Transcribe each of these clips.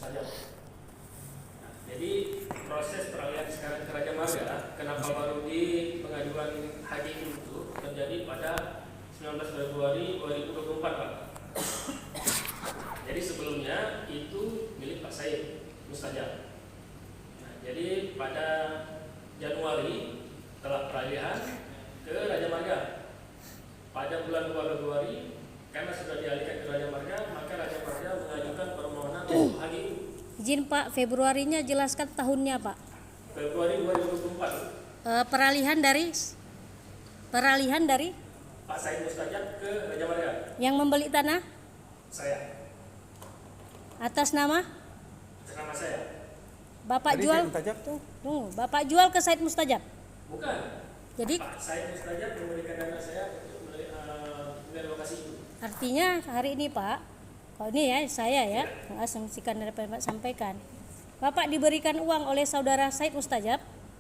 Mustajab. Nah, jadi proses peralihan sekarang ke Raja Marga, kenapa baru di pengajuan haji itu terjadi pada 19 Februari 2024, Pak. Jadi sebelumnya itu milik Pak Said Mustajab. Nah, jadi pada Januari telah peralihan ke Raja Marga. Pada bulan 2 Februari karena sudah dialihkan ke Raja Marga, maka Raja Marga mengajukan permohonan untuk HGU. Izin Pak, Februarinya jelaskan tahunnya Pak. Februari 2024. Peralihan dari Pak Said Mustajab ke Raja Marga. yang membeli tanah Saya. atas nama Atas nama saya. Bapak Jadi jual. Said Mustajab? Tunggu, Bapak jual ke Said Mustajab. Bukan. Jadi Pak Said Mustajab memberikan dana saya untuk relokasi itu. artinya hari ini Pak, kalau ini ya saya ya mengasumsikan dari Pak sampaikan, Bapak diberikan uang oleh saudara Said Mustajab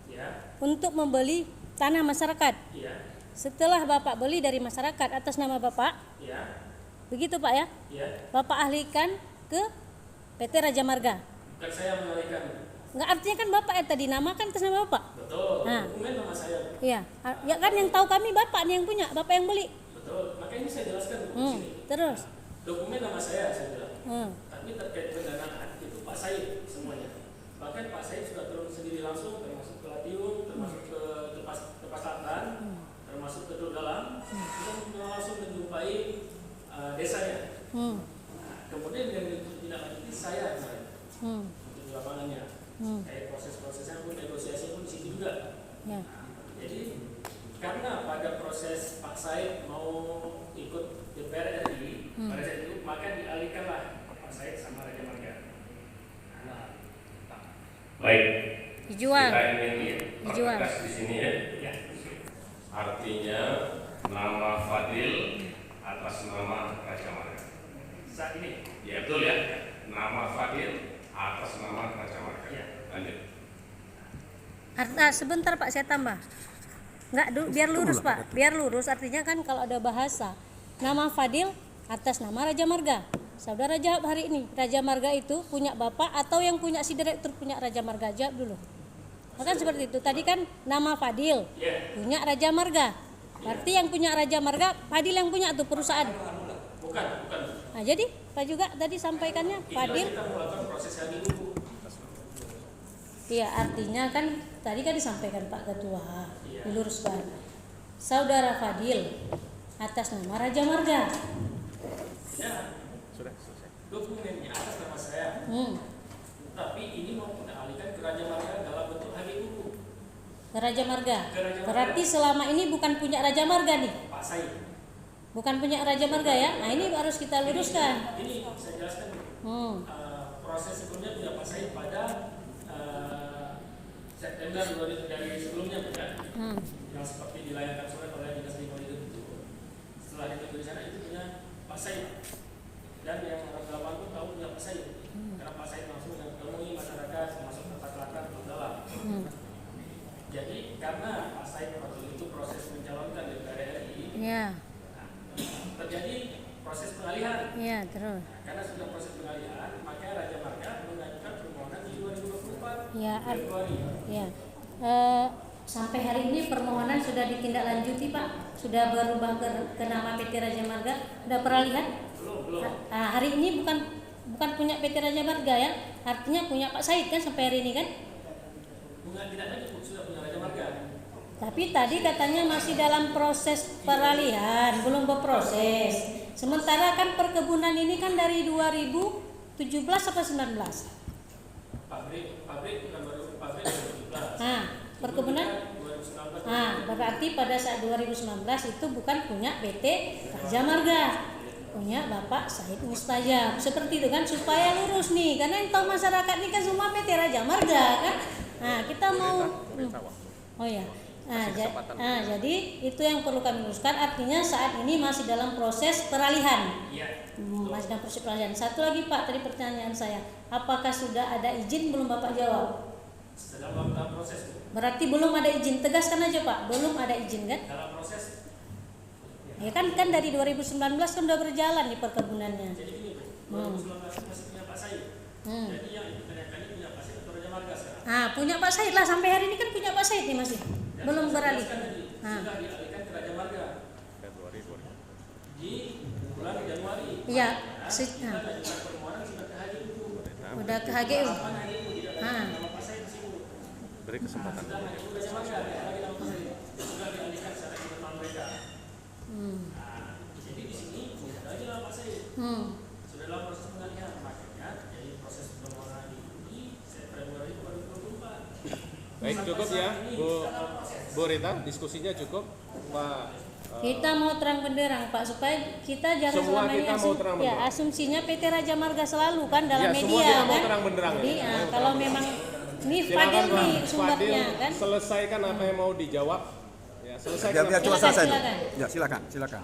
Ya. untuk membeli tanah masyarakat. Iya. Setelah Bapak beli dari masyarakat atas nama Bapak, Iya. begitu Pak ya, Iya. Bapak alihkan ke PT Raja Marga. Bukan saya mengalihkan. Nggak, artinya kan Bapak yang tadi namakan atas nama Bapak. Betul. Nah. Dokumen nama saya. Iya, ya kan yang tahu kami Bapak nih yang punya, Bapak yang beli. Betul. Makanya saya jelaskan di sini. Terus, Dokumen nama saya bilang. hmm, Tapi terkait pendanaan itu Pak Said semuanya. Bahkan Pak Said sudah turun sendiri langsung, termasuk ke Latium, termasuk ke Tepas Selatan, termasuk ke Dodalam, kita langsung menjumpai desanya. hmm, Nah, kemudian yang ditindaklanjuti saya kemarin untuk di lapangannya. Kayak proses-prosesnya pun, negosiasi pun di situ juga. ya, Jadi karena pada proses Pak Said mau ikut DPR RI pada saat itu, maka dialihkanlah Pak Said sama Raja Marga. Baik, dijual. kita ingin Dijual. pertegas di sini ya. Ya. Artinya nama Fadil atas nama Raja Marga. Saat ini. Ya betul ya. Nama Fadil atas nama Raja Marga. Ya. Lanjut. Sebentar Pak, saya tambah. Nggak, biar lurus Pak, biar lurus. Artinya kan kalau ada bahasa nama Fadil atas nama Raja Marga. Saudara jawab hari ini, Raja Marga itu punya Bapak atau yang punya si direktur punya Raja Marga? Jawab dulu. Maka seperti itu. Tadi kan nama Fadil punya Raja Marga. Berarti yang punya Raja Marga, Fadil yang punya tuh perusahaan. Bukan. Nah, jadi Pak juga tadi sampaikannya Fadil. Kita melakukan proses lagi dulu. Iya, artinya kan tadi kan disampaikan Pak Ketua, diluruskan. Saudara Fadil atas nama Raja Marga. Ya. Sudah selesai. Dokumennya atas nama saya. Tapi ini mau kita alihkan ke Raja Marga dalam bentuk HGU. Ke Raja Marga. Ke Raja Marga. Berarti selama ini bukan punya Raja Marga nih. Pak Said. Bukan punya Raja Marga ya. Nah, ini harus kita luruskan. Ini saya jelaskan dulu. Proses sebelumnya punya Pak Said pada September 2000 dari sebelumnya bukan? Yang seperti dilayangkan surat oleh Dinas Lingkungan Hidup itu. Setelah itu di sana itu punya Pak Said. Dan yang orang lapangan pun tahu punya Pak Said. Karena Pak Said langsung menemui masyarakat termasuk tempat latar ke dalam. Jadi karena Pak Said waktu itu proses mencalonkan DPR RI, Ya. terjadi proses pengalihan. Ya, terus. Karena sudah proses pengalihan, maka Raja Marga mengajukan permohonan di 2024 Ya, Februari. ya. Sampai hari ini permohonan sudah ditindaklanjuti Pak. Sudah berubah ke nama PT Raja Marga. Sudah peralihan? Belum. Nah, hari ini bukan punya PT Raja Marga ya. Artinya punya Pak Said kan sampai hari ini kan? Bukan tidak ada sudah punya Raja Marga. Tapi tadi katanya masih dalam proses peralihan, belum berproses. Sementara kan perkebunan ini kan dari 2017 sampai 19. Pabrik bukan baru pabrik 2017. Nah, perkebunan 2019. nah, berarti pada saat 2019 itu bukan punya PT Raja Marga. Punya Bapak Said Mustajab. Seperti itu kan supaya lurus nih. Karena yang tahu masyarakat ini kan semua PT Raja Marga kan. Nah, kita mau oh ya. Jadi itu yang perlu kami luruskan. Artinya saat ini masih dalam proses peralihan. Iya. Masih dalam proses peralihan. Satu lagi Pak, tadi pertanyaan saya, apakah sudah ada izin? Belum Bapak jawab. Dalam proses. Berarti belum ada izin. Tegaskan aja Pak, belum ada izin kan? Dalam proses. Ya kan dari 2019 kan udah berjalan di perkebunannya. Jadi gini, 2019 masih punya Pak Said. Jadi yang ditanyakan ini punya Pak Said atau Raja Marga sekarang? Punya Pak Said lah, sampai hari ini kan punya Pak Said nih masih. Belum beralih. Sudah dialihkan ke Raja Marga di bulan Januari. Iya. Kita mengajukan permohonan sudah ke HGU. Udah ke HGU. Kapan HGU tidak ada nama Pak Said di situ. Beri kesempatan. Sudah HGU Raja Marga, tidak lagi nama Pak Said. Sudah dialihkan secara internal mereka. Jadi di sini tidak ada lagi nama Pak Said. Sudah dalam proses pengalihan, makanya jadi proses permohonan ini Februari 2024. Baik, cukup ya, Bu Rita, diskusinya cukup, Pak. Kita mau terang benderang Pak, supaya kita jangan Semua selama ini kita mau terang benderang. asumsinya PT Raja Marga selalu kan dalam Ya, media semua kita mau kan. terang benderang. Jadi kalau memang ini Silakan, Fadil Pak. nih sumbernya Fadil, kan. selesaikan apa yang mau dijawab. Ya, selesaikan. Biar coba Silakan, selesai. silakan. Ya, silakan.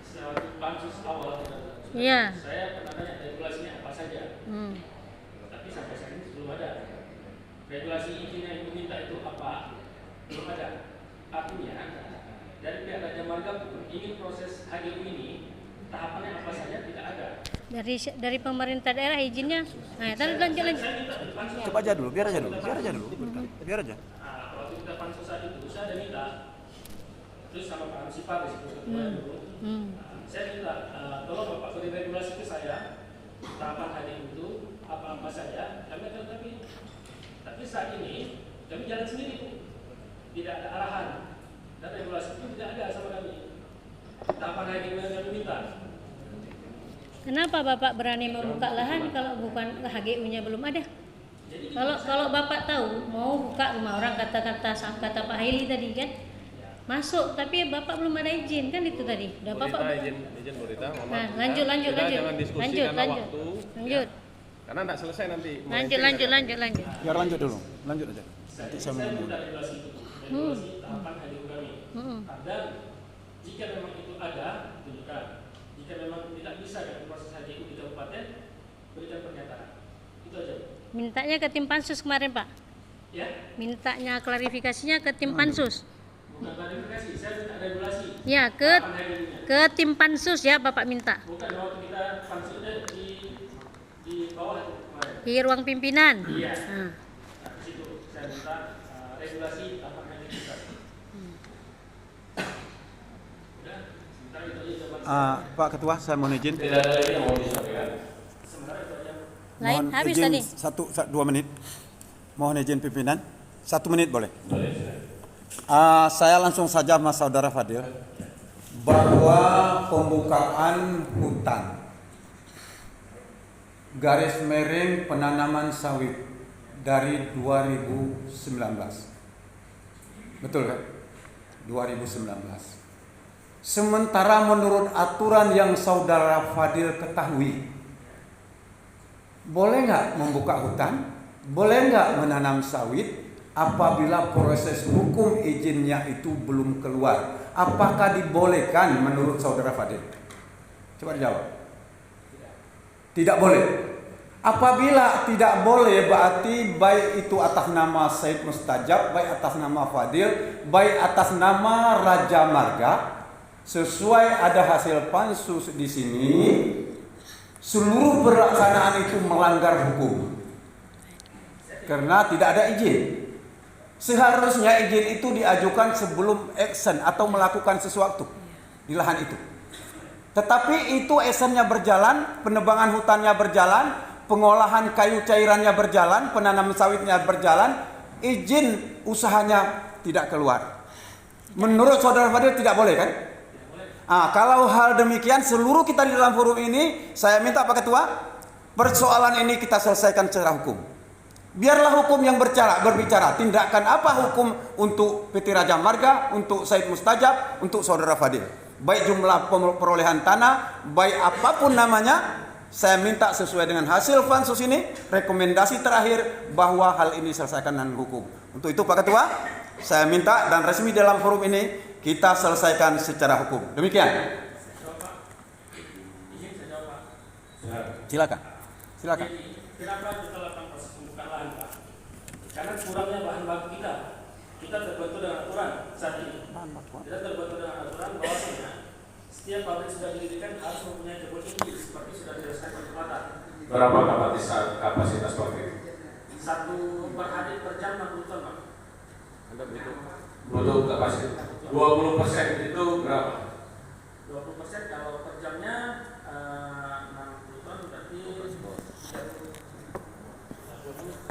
Selama pansus awal Iya. saya pernah tanya regulasinya apa saja, tapi sampai saat ini belum ada. Regulasi izin yang diminta itu apa? Belum ada. Artinya dari pihak Raja Marga pun ingin proses HGU ini tahapannya apa saja tidak ada. Dari pemerintah daerah izinnya. Nah, tadi lanjut. Coba aja dulu, biar aja dulu. Biar aja. Waktu kita pansus saat itu saya ada minta, terus sama Pak Ansipar di situ ketua dulu. Saya minta tolong Bapak beri regulasi ke saya tahapan HGU itu apa saja. Kami akan tapi saat ini kami jalan sendiri Bu. Tidak ada arahan dan regulasi itu tidak ada sama kami. Tahapan HGU yang kami minta. Kenapa Bapak berani membuka lahan kalau bukan HGU-nya belum ada? Kalau Bapak tahu mau buka rumah orang kata Pak Haili tadi kan masuk, tapi Bapak belum ada izin kan itu tadi. Udah Bu Bapak. Rita, izin Bu Rita, mohon Nah, maaf. lanjut. Kita jangan diskusi karena waktu. Lanjut. Karena tidak selesai nanti. Lanjut. Biar lanjut dulu. Lanjut aja. Nanti saya Saya menunggu. minta regulasi itu, regulasi tahapan HGU kami. Dan jika memang itu ada, tunjukkan. Jika memang tidak bisa dengan proses HGU di kabupaten, berikan pernyataan. Itu aja. Mintanya ke tim pansus kemarin Pak. Ya, Mintanya klarifikasinya ke tim pansus. bukan klarifikasi, saya minta regulasi. Ya, Tahapan HGU-nya. ke tim pansus ya Bapak minta. Bukan waktu kita pansusnya di bawah itu kemarin. Di ruang pimpinan. Iya. Nah. Nah, di situ saya minta regulasi tahapan HGU kita. Udah, sebentar itu aja jawaban. Pak Ketua, saya mohon izin. Tidak ada lagi yang mau disampaikan. Sementara itu aja. Lain Mohon habis izin tadi. 2 menit. Mohon izin pimpinan. 1 menit boleh. Saya langsung saja Mas Saudara Fadil bahwa pembukaan hutan garis miring penanaman sawit dari 2019. Betul kan? 2019. Sementara menurut aturan yang Saudara Fadil ketahui, boleh nggak membuka hutan? Boleh nggak menanam sawit? Apabila proses hukum izinnya itu belum keluar, apakah dibolehkan menurut Saudara Fadil? Coba dijawab. Tidak boleh. Apabila tidak boleh, berarti baik itu atas nama Said Mustajab, baik atas nama Fadil, baik atas nama Raja Marga, sesuai ada hasil pansus di sini, seluruh pelaksanaan itu melanggar hukum karena tidak ada izin. Seharusnya izin itu diajukan sebelum action atau melakukan sesuatu di lahan itu. Tetapi itu actionnya berjalan, penebangan hutannya berjalan, pengolahan kayu cairannya berjalan, penanaman sawitnya berjalan, izin usahanya tidak keluar. Menurut Saudara Fadil tidak boleh kan? Kalau hal demikian seluruh kita di dalam forum ini, saya minta Pak Ketua, persoalan ini kita selesaikan secara hukum. Biarlah hukum yang berbicara. Tindakan apa hukum untuk PT Raja Marga, untuk Said Mustajab, untuk Saudara Fadil. Baik jumlah perolehan tanah, baik apapun namanya, saya minta sesuai dengan hasil pansus ini, rekomendasi terakhir bahwa hal ini selesaikan dengan hukum. Untuk itu Pak Ketua, saya minta dan resmi dalam forum ini kita selesaikan secara hukum. Demikian. Silakan. Kenapa kita lakukan proses pembukaan lahan, Pak? Karena kurangnya bahan baku kita. Kita terbantu dengan aturan saat ini. Kita terbantu dengan aturan bahwasanya setiap pabrik sudah didirikan harus mempunyai kebun inti seperti sudah dijelaskan di Pelatan. Berapa kapasitas pabrik? 1 per hari per jam 60 ton, Pak. Anda berhitung. Butuh kapasitas 20% itu berapa? 20% kalau per jamnya 60 ton berarti 30.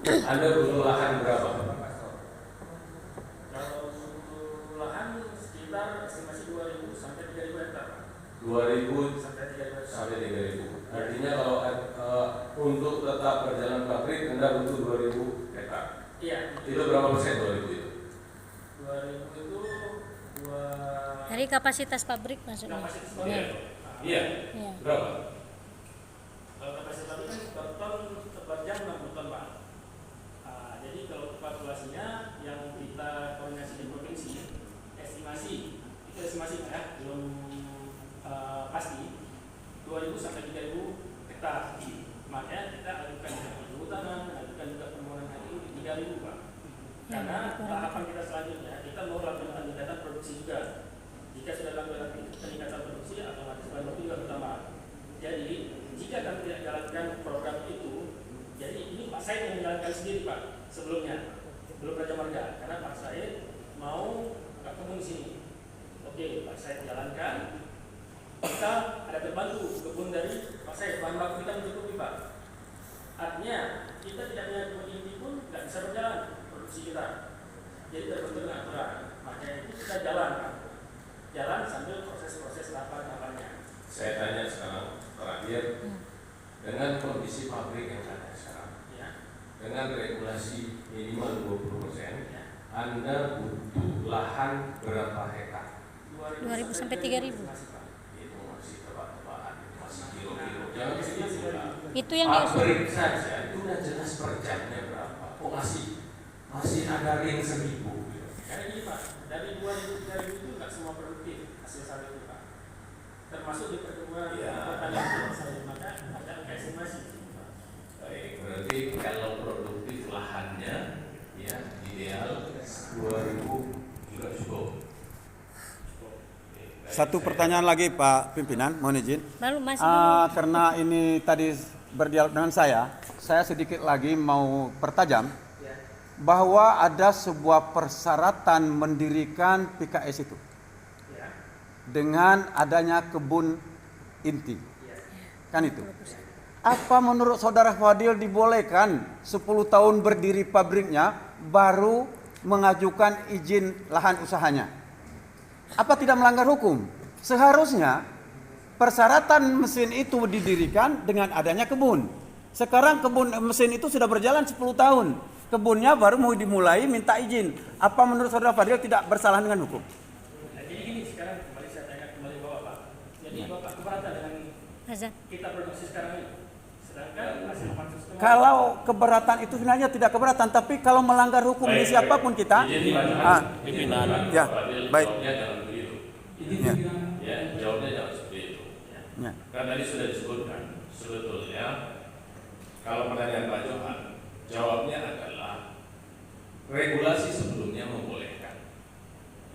Anda butuh lahan berapa? Kalau untuk lahan sekitar estimasi 2.000 sampai 3.000 hektar, Pak. 2.000 Sampai 3.000 hektar. sampai 3.000. Artinya kalau untuk tetap berjalan pabrik Anda butuh 2.000 hektar. Iya. Itu berapa persen 2.000 itu? 2.000 itu Dari kapasitas pabrik maksudnya. kapasitas Iya. pabrik. Iya. Iya. Berapa? Kalau kapasitas pabrik kan per ton per jam 60 ton, Pak. Jadi kalau kalkulasinya yang kita koordinasi di provinsi, estimasi itu estimasi ya, belum pasti 2.000 sampai 3.000 hektar. Makanya kita ajukan juga kehutanan, ajukan juga permohonan HI 3.000, Pak. Karena tahapan kita selanjutnya kita mau lakukan peningkatan produksi juga. Jika sudah lakukan peningkatan produksi, otomatis bahan baku juga bertambah. Jadi jika kami tidak jalankan program itu, jadi ini Pak Said yang menjalankan sendiri, Pak, sebelumnya belum Raja Marga, karena Pak Said mau ketemu di sini. Oke, Pak Said jalankan. Kita ada terbantu kebun dari Pak Said, bahan baku kita mencukupi, Pak. Artinya kita tidak punya kebun inti pun tidak bisa berjalan produksi kita. Jadi terbentuk dengan aturan. Makanya itu kita jalan, Pak. Jalan sambil proses-proses tahapan-tahapannya. Saya tanya sekarang terakhir, dengan kondisi pabrik yang ada sekarang, Ya. dengan regulasi minimal 20%, Ya. Anda butuh lahan berapa hektar? 2.000 sampai 3.000. Itu masih tebak-tebakan, masih kilo-kilo. Jangan begitu lah. Itu yang diusul. Pabrik saja itu udah jelas per jamnya berapa. Kok masih ada ring 1.000 gitu. Karena gini, Pak, dari 2.000 itu nggak semua produktif hasil sawit itu, Pak. Termasuk di perkebunan Ya. pertanian sawit, maka ada angka estimasi. Baik, berarti kalau produktif lahannya ya ideal 2.000 juga cukup. Satu pertanyaan lagi Pak Pimpinan, mohon izin. Baru masih dulu. Karena ini tadi berdialog dengan saya sedikit lagi mau pertajam bahwa ada sebuah persyaratan mendirikan PKS itu dengan adanya kebun inti. Kan itu. Apa menurut Saudara Fadil dibolehkan 10 tahun berdiri pabriknya baru mengajukan izin lahan usahanya? Apa tidak melanggar hukum? Seharusnya persyaratan mesin itu didirikan dengan adanya kebun. Sekarang kebun mesin itu sudah berjalan 10 tahun. Kebunnya baru mau dimulai minta izin. Apa menurut Saudara Fadil tidak bersalah dengan hukum? Nah, jadi gini, sekarang kembali saya tanya kembali Bapak, Pak. Jadi Bapak keberatan dengan Azan. kita produksi sekarang ini? Sedangkan hasil pansus kemarin. Kalau keberatan itu sebenarnya tidak keberatan, tapi kalau melanggar hukum ini siapapun kita. Pimpinan. Ya, baik. Jawabnya jangan begitu. Ya. Ya, jawabnya jangan seperti itu. Ya. Kan tadi sudah disebutkan sebetulnya kalau pertanyaan Pak Johan, jawabnya adalah regulasi sebelumnya membolehkan.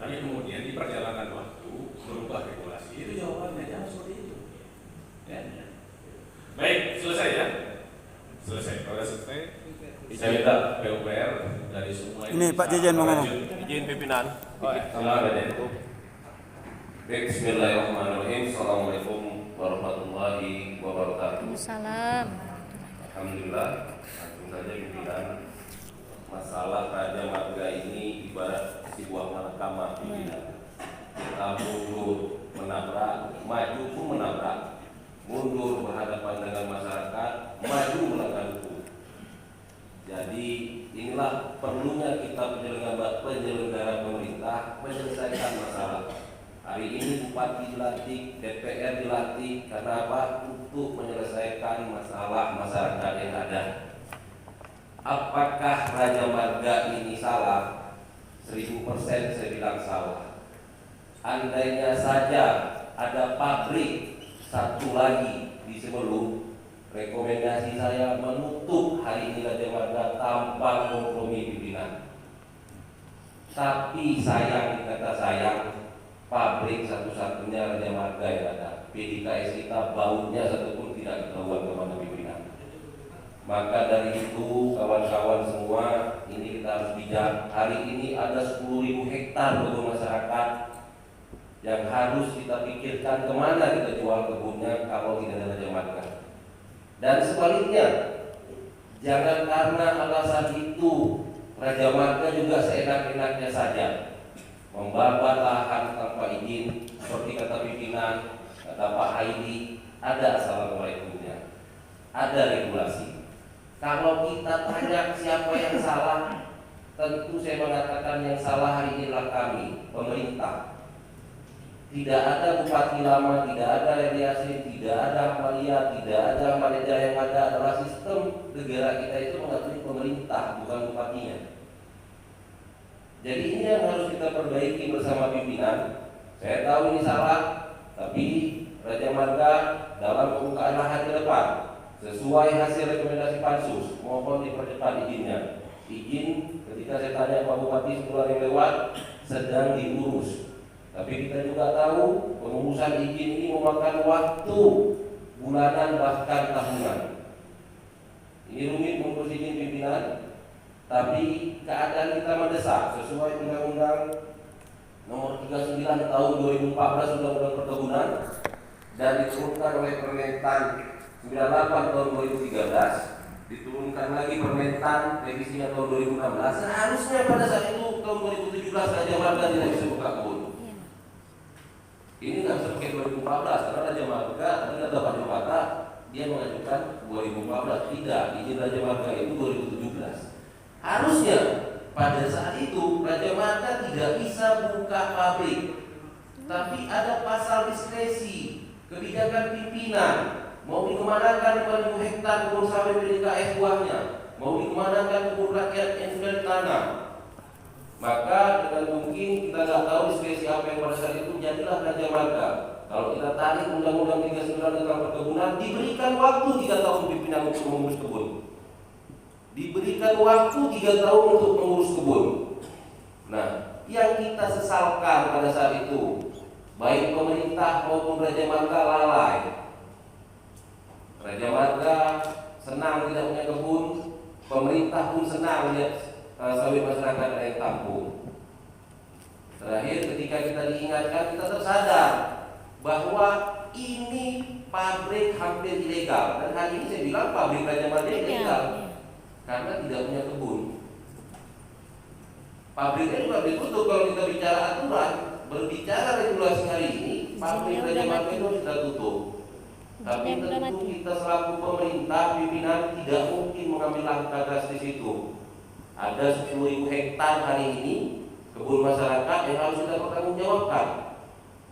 Tapi kemudian di perjalanan waktu merubah regulasi. Itu jawabannya jangan seperti itu. Ya. Baik, selesai ya. Selesai. Kalau selesai, saya minta PUPR dari semua Ini Pak Jejen mau ngomong. Izin pimpinan. Silakan ya. Baik, bismillahirrahmanirrahim. Assalamualaikum warahmatullahi wabarakatuh. Salam. Alhamdulillah, langsung saja pimpinan. Masalah Raja Marga ini ibarat sebuah mahkamah pimpinan. Kita mundur menabrak, maju pun menabrak. Mundur berhadapan dengan masyarakat, maju melanggar hukum. Jadi inilah perlunya kita penyelenggara pemerintah menyelesaikan masalah. Hari ini Bupati dilantik, DPR dilantik, karena apa? Untuk menyelesaikan masalah masyarakat yang ada. Apakah Raja Marga ini salah? 1000% saya bilang salah. Andainya saja ada pabrik satu lagi di sebelum, rekomendasi saya menutup hari ini Raja Marga tanpa kompromi pimpinan. Tapi sayang, kata sayang, pabrik satu-satunya Raja Marga yang ada. PDKS kita baunya satupun tidak ketahuan kemana pimpinan. Maka dari itu kawan-kawan semua, ini kita harus bijak. Hari ini ada 10.000 hektar kebun masyarakat yang harus kita pikirkan kemana kita jual kebunnya kalau tidak ada Raja Marga. Dan sebaliknya, jangan karena alasan itu Raja Marga juga seenak-enaknya saja membabat lahan tanpa izin, seperti kata pimpinan, kata Pak Haidi, ada assalamualaikumnya, ada regulasi. Kalau kita tanya siapa yang salah, tentu saya mengatakan yang salah hari ini adalah kami, pemerintah. Tidak ada bupati lama, tidak ada Yasin, tidak ada Amalia, tidak ada Amalia, yang ada adalah sistem negara kita itu mengakui pemerintah, bukan bupatinya. Jadi ini yang harus kita perbaiki bersama pimpinan. Saya tahu ini salah, tapi Raja Marga dalam pembukaan lahan ke depan sesuai hasil rekomendasi Pansus, mohon dipercepat izinnya. Izin ketika saya tanya Pak Bupati setelah yang lewat sedang diurus. Tapi kita juga tahu pengurusan izin ini memakan waktu bulanan bahkan tahunan. Ini rumit mengurus izin pimpinan, tapi keadaan kita mendesak sesuai Undang-Undang Nomor 39 Tahun 2014 Undang-Undang Perkebunan dan diturunkan oleh Permentan 98 tahun 2013, diturunkan lagi Permentan revisinya tahun 2016. Seharusnya pada saat itu tahun 2017 Raja Marga tidak bisa buka kebun. Ini nggak bisa pakai 2014 karena Raja Marga tadi kata Pak Jokata dia mengajukan 2014, tidak, izin Raja Marga itu 2017. Harusnya pada saat itu Raja Marga tidak bisa buka pabrik, tapi ada pasal diskresi kebijakan pimpinan. Mau dikemanakan 5.000 hektar kebun sawit milik KF buahnya, mau dikemanakan kebun rakyat yang sudah ditanam. Maka dengan mungkin kita nggak tahu diskresi apa yang pada saat itu, jadilah Raja Marga. Kalau kita tarik Undang-Undang 39 tentang perkebunan, diberikan waktu 3 tahun pimpinan untuk mengurus kebun. Diberikan waktu 3 tahun untuk mengurus kebun. Nah, yang kita sesalkan pada saat itu, baik pemerintah maupun Raja Marga lalai. Raja Marga senang tidak punya kebun, pemerintah pun senang lihat sawit masyarakat ada yang tampung. Terakhir ketika kita diingatkan, kita tersadar bahwa ini pabrik hampir ilegal. Dan hari ini saya bilang pabrik Raja Marga ilegal karena tidak punya kebun. Pabriknya juga ditutup. Kalau kita bicara aturan, berbicara regulasi hari ini, pabrik Raja Marga itu sudah tutup. Tapi tentu kita selaku pemerintah, pimpinan tidak mungkin mengambil langkah drastis itu. Ada 10.000 hektar hari ini kebun masyarakat yang harus kita pertanggungjawabkan.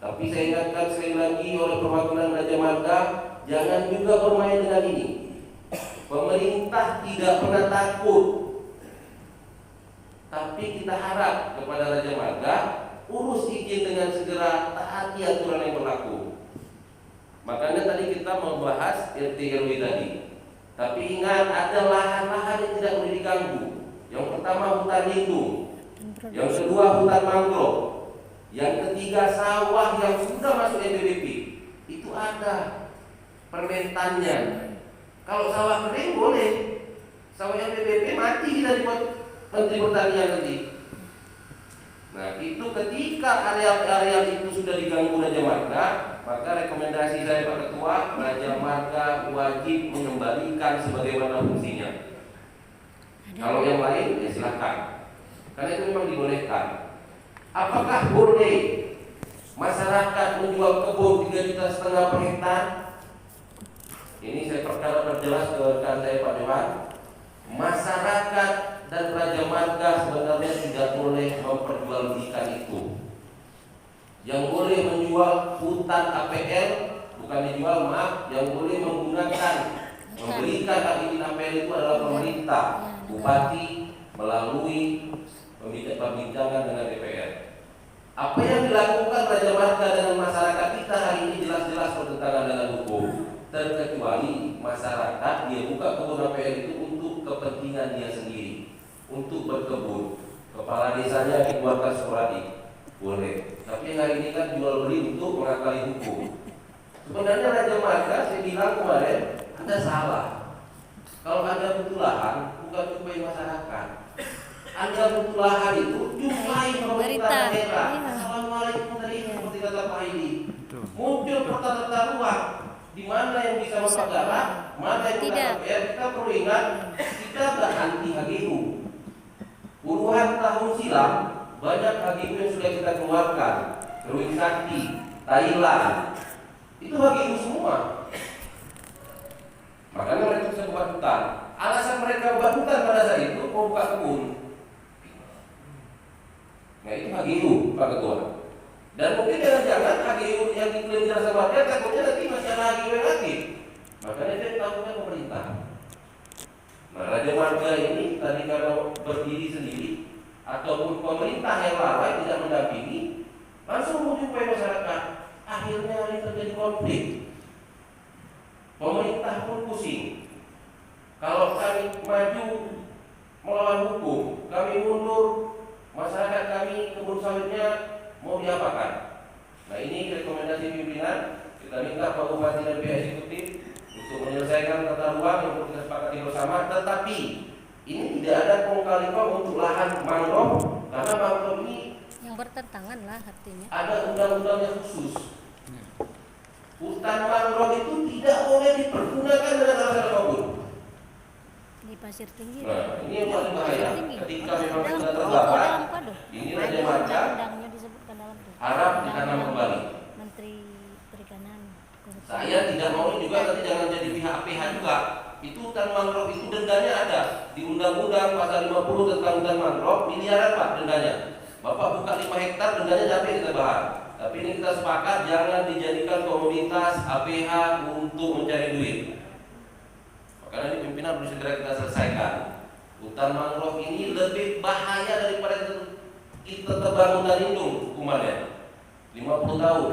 Tapi saya ingatkan sekali lagi oleh perwakilan Raja Marga, jangan juga bermain dengan ini. Pemerintah tidak pernah takut, tapi kita harap kepada Raja Marga urus izin dengan segera, taati aturan yang berlaku. Makanya tadi kita membahas RT RW tadi. Tapi ingat, ada lahan-lahan yang tidak boleh diganggu. Yang pertama hutan lindung, yang kedua hutan mangrove, yang ketiga sawah yang sudah masuk NPWP. Itu ada permentannya. Kalau sawah kering boleh, sawah NPWP mati kita dibuat Menteri Pertanian nanti. Nah, itu ketika area-area itu sudah diganggu Raja Marga, maka rekomendasi saya Pak Ketua, Raja Marga wajib mengembalikan sebagaimana fungsinya. Kalau yang lain ya silakan, karena itu memang dibolehkan. Apakah boleh masyarakat menjual kebun 3,5 juta per hektar? Ini saya perjelas ke rekan saya Pak Dewan. Masyarakat dan Raja Marga sebenarnya tidak boleh memperjualbelikan itu. Yang boleh menjual hutan APL, bukan dijual, maaf, yang boleh menggunakan memberikan hak izin APL itu adalah pemerintah, bupati melalui perbincangan dengan DPR. Apa yang dilakukan Raja Marga dengan masyarakat kita hari ini jelas-jelas bertentangan dengan hukum. Terkecuali masyarakat dia buka kebun APL itu untuk kepentingan dia sendiri, untuk berkebun. Kepala desanya dikeluarkan sporadik, boleh. Tapi hari ini kan jual beli untuk mengakali hukum. Sebenarnya Raja Marga saya bilang kemarin Anda salah. Kalau Anda butuh lahan, bukan supaya masyarakat. Anda butuh lahan itu jumlahi pemerintah daerah. Assalamualaikum tadi seperti kata Pak Idi. Muncul peta-peta ruang di mana yang bisa mempergarap, mana yang tidak. Ya, kita perlu ingat kita nggak anti HGU. Puluhan tahun silam banyak HGU yang sudah kita keluarkan. Ruing Sakti, Thailand, itu HGU semua. Makanya mereka bisa buat hutan. Alasan mereka buat hutan pada saat itu mau buka kebun. Nah itu HGU Pak Ketua. Dan mungkin jangan-jangan HGU yang diklaim Jasa Marga takutnya nanti masih ada HGU yang lagi. Makanya dia takutnya pemerintah. Nah Raja Marga ini tadi kalau berdiri sendiri ataupun pemerintah yang lalai tidak mendampingi, langsung menjumpai masyarakat. Akhirnya ini terjadi konflik. Pemerintah pun pusing. Kalau kami maju melawan hukum, kami mundur, masyarakat kami kebun sawitnya mau diapakan? Nah ini rekomendasi pimpinan. Kita minta Pak Bupati dan pihak eksekutif untuk menyelesaikan tata ruang yang perlu kita sepakati bersama. Tetapi ini tidak ada kong kali kong untuk lahan mangrove, karena mangrove ini yang bertentangan lah artinya. ada undang-undangnya khusus. Hutan mangrove itu tidak boleh dipergunakan dengan alasan apapun. Di Pasir Tinggi. Nah, ini yang paling bahaya. Ketika memang Dalam sudah kode, terbakar, dalam kode. ini Ada Raja Marga undang-undangnya disebutkan dalam itu. harap ditanam kembali. Menteri Perikanan. Saya tidak mau juga nanti jangan jadi pihak PH juga. Itu hutan mangrove itu dendanya ada di Undang-Undang pasal 50 tentang hutan mangrove, miliaran Pak dendanya. Bapak buka 5 hektar dendanya capek kita bahas. Tapi ini kita sepakat jangan dijadikan komoditas APH untuk mencari duit. Makanya ini pimpinan harus segera kita selesaikan. Hutan mangrove ini lebih bahaya daripada kita tebang hutan lindung hukumannya 50 tahun.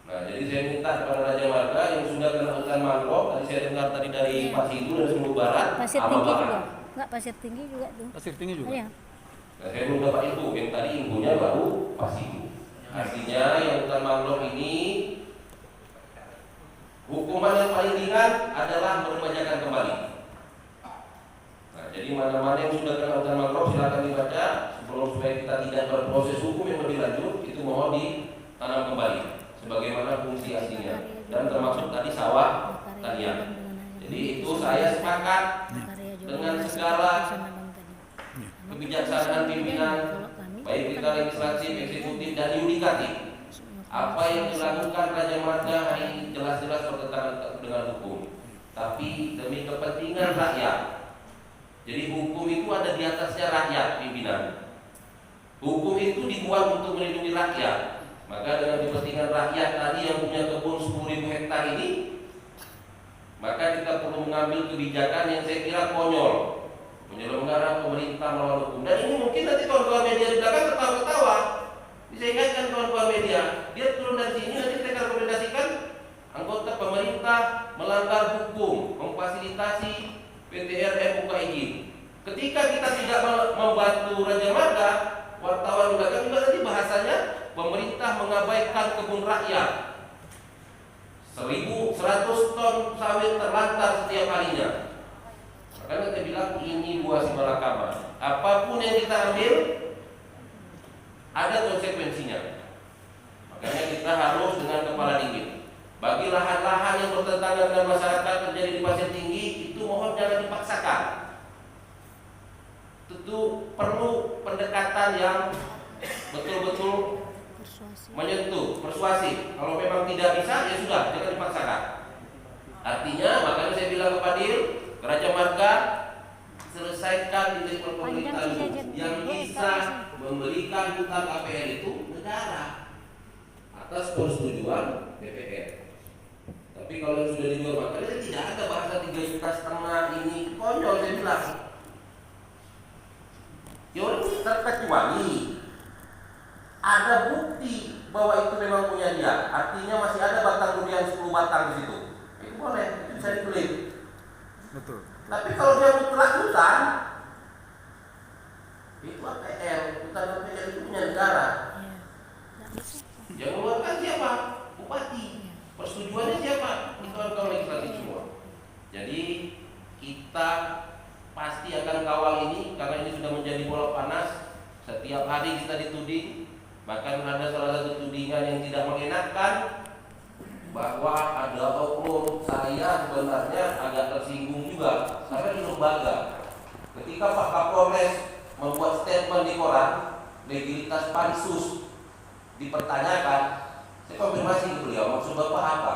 Nah, jadi saya minta kepada Raja Marga yang sudah kena hutan mangrove, tadi saya dengar tadi dari Pak Sidu dan Sumur Barat, Pasir apa Tinggi Barat? juga. Enggak, Pasir Tinggi juga tuh. Pasir Tinggi juga. Iya. Nah, saya belum dapat itu, yang tadi infonya baru Pak Sidu. Artinya yang hutan mangrove ini hukuman yang paling ringan adalah meremajakan kembali. Nah, jadi mana-mana yang sudah kena hutan mangrove silakan dibaca sebelum supaya kita tidak berproses hukum yang lebih lanjut, itu mohon ditanam kembali sebagaimana fungsi aslinya dan termasuk tadi sawah tanian. Jadi itu saya sepakat dengan segala kebijaksanaan pimpinan baik kita legislatif, eksekutif dan yudikatif. Apa yang dilakukan Raja Marga hari ini jelas-jelas bertentangan dengan hukum. Tapi demi kepentingan rakyat. Jadi hukum itu ada di atasnya rakyat pimpinan. Hukum itu dibuat untuk melindungi rakyat. Maka dengan kepentingan rakyat tadi yang punya kebun 10.000 hektar ini, maka kita perlu mengambil kebijakan yang saya kira konyol. Penyelenggara pemerintah melawan hukum. Dan ini mungkin nanti kawan-kawan media di belakang ketawa-ketawa. Bisa ingatkan kawan-kawan media, dia turun dari sini nanti kita rekomendasikan anggota pemerintah melanggar hukum, memfasilitasi PTRM buka izin. Ketika kita tidak membantu Raja Marga, wartawan belakang juga nanti bahasanya pemerintah mengabaikan kebun rakyat. 1.100 ton sawit terlantar setiap harinya. Makanya saya bilang ini buah si malakama. Apapun yang kita ambil ada konsekuensinya. Makanya kita harus dengan kepala dingin. Bagi lahan-lahan yang bertentangan dengan masyarakat terjadi di Pasir Tinggi, itu mohon jangan dipaksakan. Tentu perlu pendekatan yang betul-betul menyentuh, persuasif. Kalau memang tidak bisa, ya sudah, jangan dipaksakan. Artinya, makanya saya bilang kepada Raja Marga, selesaikan di level pemerintah yang bisa memberikan hutan KPR itu negara atas persetujuan DPR. Tapi kalau yang sudah dijual, makanya tidak ada bahasa 3,5 juta ini konyol saya bilang. Ya orang terkecuali ada bukti bahwa itu memang punya dia. Artinya masih ada batang durian 10 batang di situ. Itu boleh, itu bisa dikulik. Betul. Tapi kalau dia mutlak hutan, itu APL, hutan APL itu punya Jadi kita pasti akan kawal ini karena ini sudah menjadi bola panas. Setiap hari kita dituding, bahkan ada salah satu tudingan yang tidak mengenakan bahwa ada oknum. Saya sebenarnya agak tersinggung juga karena di lembaga. Ketika Pak Kapolres membuat statement di koran, legalitas pansus dipertanyakan, saya konfirmasi ke beliau, maksud Bapak apa?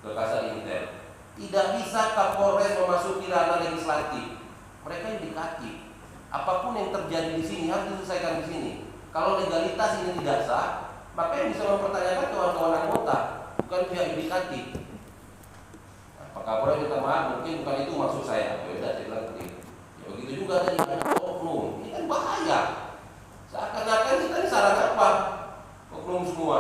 Ke Kasar Intel. Tidak bisa Kapolres memasuki ranah legislatif. Mereka yudikatif. Apapun yang terjadi di sini harus diselesaikan di sini. Kalau legalitas ini tidak sah, maka yang bisa mempertanyakan kawan-kawan anggota, bukan pihak yudikatif. Pak Kapolres minta maaf, mungkin bukan itu maksud saya. Ya udah, saya bilang begitu. Ya begitu juga tadi ada oknum. Ini kan bahaya. Seakan-akan kita ini sarang apa? Oknum semua.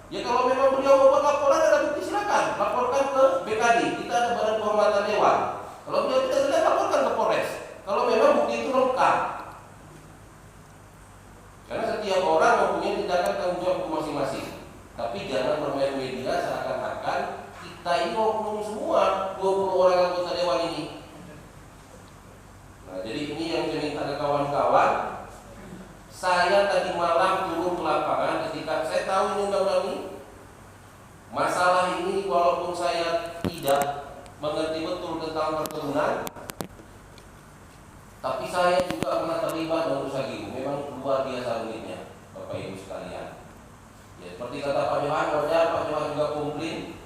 Ya kalau memang beliau mau laporan ada bukti silakan laporkan ke BKD. Kita ada Badan Kehormatan Dewan. Kalau beliau tidak laporkan ke Polres. Kalau memang bukti itu lengkap. Karena setiap orang mempunyai tindakan tanggung jawab masing-masing. Tapi jangan bermain media seakan-akan kita ini oknum semua 20 orang anggota Dewan ini. Nah, jadi ini yang saya minta ke kawan-kawan. Saya tadi malam turun ke lapangan ketika saya tahu ini undang-undang ini. Masalah ini walaupun saya tidak mengerti betul tentang perkebunan, tapi saya juga pernah terlibat dengan usaha gigu. Memang luar biasa rumitnya, Bapak Ibu sekalian. Ya, seperti kata Pak Johan, Pak Johan juga komplain,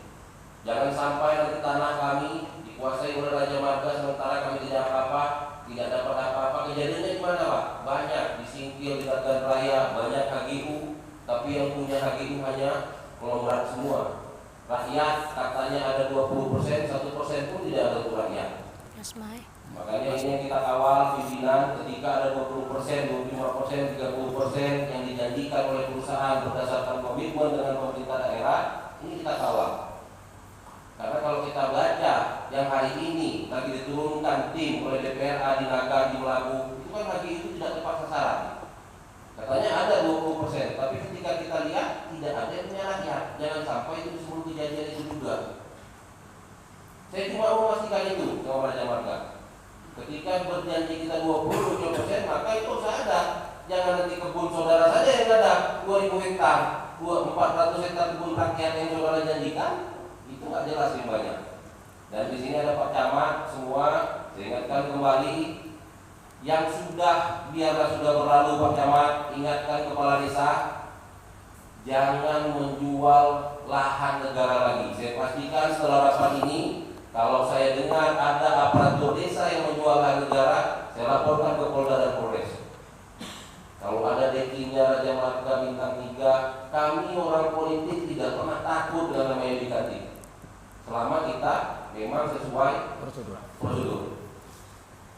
jangan sampai nanti tanah kami dikuasai oleh Raja Marga sementara kami tidak apa-apa, tidak dapat apa-apa. Kejadiannya gimana Pak? Banyak disingkil di Dagan Raya, banyak HGU, tapi yang punya HGU hanya konglomerat semua. Rakyat katanya ada 20%, 1% pun tidak ada untuk rakyat. Makanya ini yang kita kawal pimpinan ketika ada 20%, 25%, 30% yang dijanjikan oleh perusahaan berdasarkan komitmen dengan pemerintah daerah, ini kita kawal. Karena kalau kita baca yang hari ini lagi diturunkan tim oleh DPRA di Naga, di Melabu, itu kan lagi itu tidak tepat sasaran. Katanya ada 20%, tapi ketika kita lihat tidak ada yang punya rakyat. Jangan sampai itu sebelum kejadian itu juga. Saya cuma mau memastikan itu sama Raja Marga. Ketika berjanji kita 20%, maka itu harus ada. Jangan nanti kebun saudara saja yang ada 2.000 hektar, 400 hektar kebun rakyat yang saudara janjikan, itu nggak jelas banyak. Dan di sini ada Pak Camat semua. Saya ingatkan kembali, yang sudah biarlah sudah berlalu Pak Camat, ingatkan kepala desa, jangan menjual lahan negara lagi. Saya pastikan setelah rapat ini, kalau saya dengar ada aparatur desa yang menjual lahan negara, saya laporkan ke Polda dan Polres. Kalau ada dekinya Raja Marga bintang 3, kami orang politik tidak pernah takut dengan namanya yudikatif. Selama kita memang sesuai prosedur.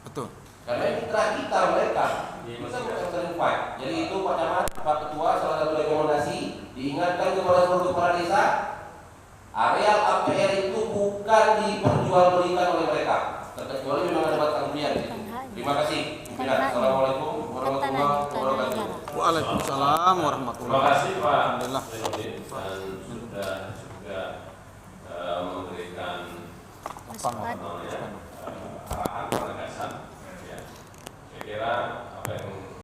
Betul. Karena ini mitra kita mereka, kita bukan sering fight. Jadi itu Pak Camat, Pak Ketua, salah satu rekomendasi diingatkan kepada seluruh kepala desa, areal APR itu bukan diperjualbelikan oleh mereka, terkecuali memang ada batang kemudian. Terima kasih. Assalamualaikum warahmatullahi wabarakatuh. Waalaikumsalam warahmatullahi Terima kasih Pak. Alhamdulillah. Dan sudah juga memberikan arahan penegasan. Saya kira apa yang